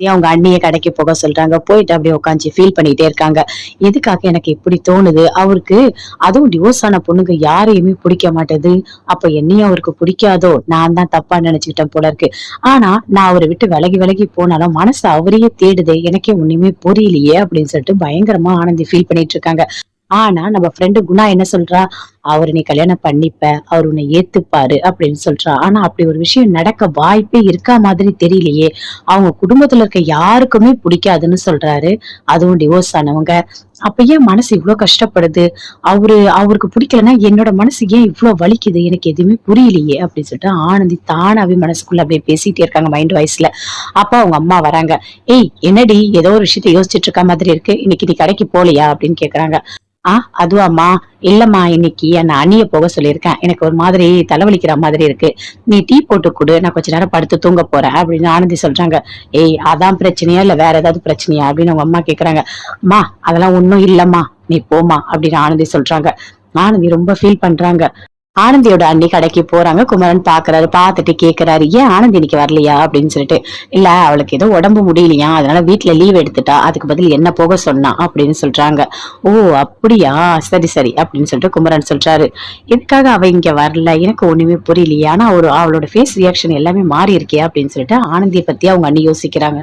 அவங்க அண்ணிய கடைக்கு போக சொல்றாங்க. போயிட்டு அப்படியே உட்காந்து ஃபீல் பண்ணிட்டே இருக்காங்க. எதுக்காக எனக்கு இப்படி தோணுது? அவருக்கு அதுவும் டிவோர்ஸ் ஆன பொண்ணுங்க யாரையுமே பிடிக்க மாட்டேது. அப்ப என்னையும் அவருக்கு பிடிக்காதோ? நான் தான் தப்பா நினைச்சுக்கிட்டேன் போல இருக்கு. ஆனா நான் அவர விட்டு விலகி விலகி போனாலும் மனசு அவரையே தேடுதே. எனக்கே ஒண்ணுமே புரியலையே அப்படின்னு சொல்லிட்டு பயங்கரமா ஆனந்தி ஃபீல் பண்ணிட்டு இருக்காங்க. ஆனா நம்ம ஃப்ரெண்டு குணா என்ன சொல்றா? அவரு நீ கல்யாணம் பண்ணிப்ப. அவரு உன்னை ஏத்துப்பாரு அப்படின்னு சொல்றா. ஆனா அப்படி ஒரு விஷயம் நடக்க வாய்ப்பே இருக்கா மாதிரி தெரியலையே. அவங்க குடும்பத்துல இருக்க யாருக்குமே பிடிக்காதுன்னு சொல்றாரு. அதுவும் டிவோர்ஸ் ஆனவங்க. அப்ப ஏன் மனசு இவ்ளோ கஷ்டப்படுது? அவருக்கு பிடிக்கலன்னா என்னோட மனசு ஏன் இவ்ளோ வலிக்குது? எனக்கு எதுவுமே புரியலையே அப்படின்னு சொல்லிட்டு ஆனந்தி தானாவே மனசுக்குள்ள அப்படியே பேசிட்டே இருக்காங்க மைண்ட் வாய்ஸ்ல. அப்ப அவங்க அம்மா வராங்க. ஏய் என்னடி ஏதோ ஒரு விஷயத்த யோசிச்சுட்டு இருக்க மாதிரி இருக்கு. இன்னைக்கு நீ கடைக்கு போலியா அப்படின்னு கேக்குறாங்க. ஆ அதுவாம்மா, இல்லம்மா இன்னைக்கு என்ன அண்ணிய போக சொல்லியிருக்கேன். எனக்கு ஒரு மாதிரி தலைவலிக்கிற மாதிரி இருக்கு. நீ டீ போட்டு குடு. நான் கொஞ்ச நேரம் படுத்து தூங்க போறேன் அப்படின்னு ஆனந்தி சொல்றாங்க. ஏய் அதான் பிரச்சனையா? இல்ல வேற ஏதாவது பிரச்சனையா? அப்படின்னு அவங்க அம்மா கேக்குறாங்க. அம்மா அதெல்லாம் ஒண்ணும் இல்லம்மா. நீ போம்மா அப்படின்னு ஆனந்தி சொல்றாங்க. ஆனந்தி ரொம்ப ஃபீல் பண்றாங்க. ஆனந்தியோட அண்ணி கடைக்கு போறாங்க. குமரன் பாக்குறாரு. பாத்துட்டு கேக்குறாரு, ஏன் ஆனந்தி இன்னைக்கு வரலையா அப்படின்னு சொல்லிட்டு. இல்ல அவளுக்கு ஏதோ உடம்பு முடியலையா, அதனால வீட்டுல லீவ் எடுத்துட்டா. அதுக்கு பதில் என்ன போக சொன்னா அப்படின்னு சொல்றாங்க. ஓ அப்படியா, சரி சரி அப்படின்னு சொல்லிட்டு குமரன் சொல்றாரு. எதுக்காக அவ இங்க வரல எனக்கு ஒண்ணுமே புரியலையே. ஆனா அவளோட ஃபேஸ் ரியாக்ஷன் எல்லாமே மாறி இருக்கே அப்படின்னு சொல்லிட்டு ஆனந்தியை பத்தி அவங்க அண்ணி யோசிக்கிறாங்க.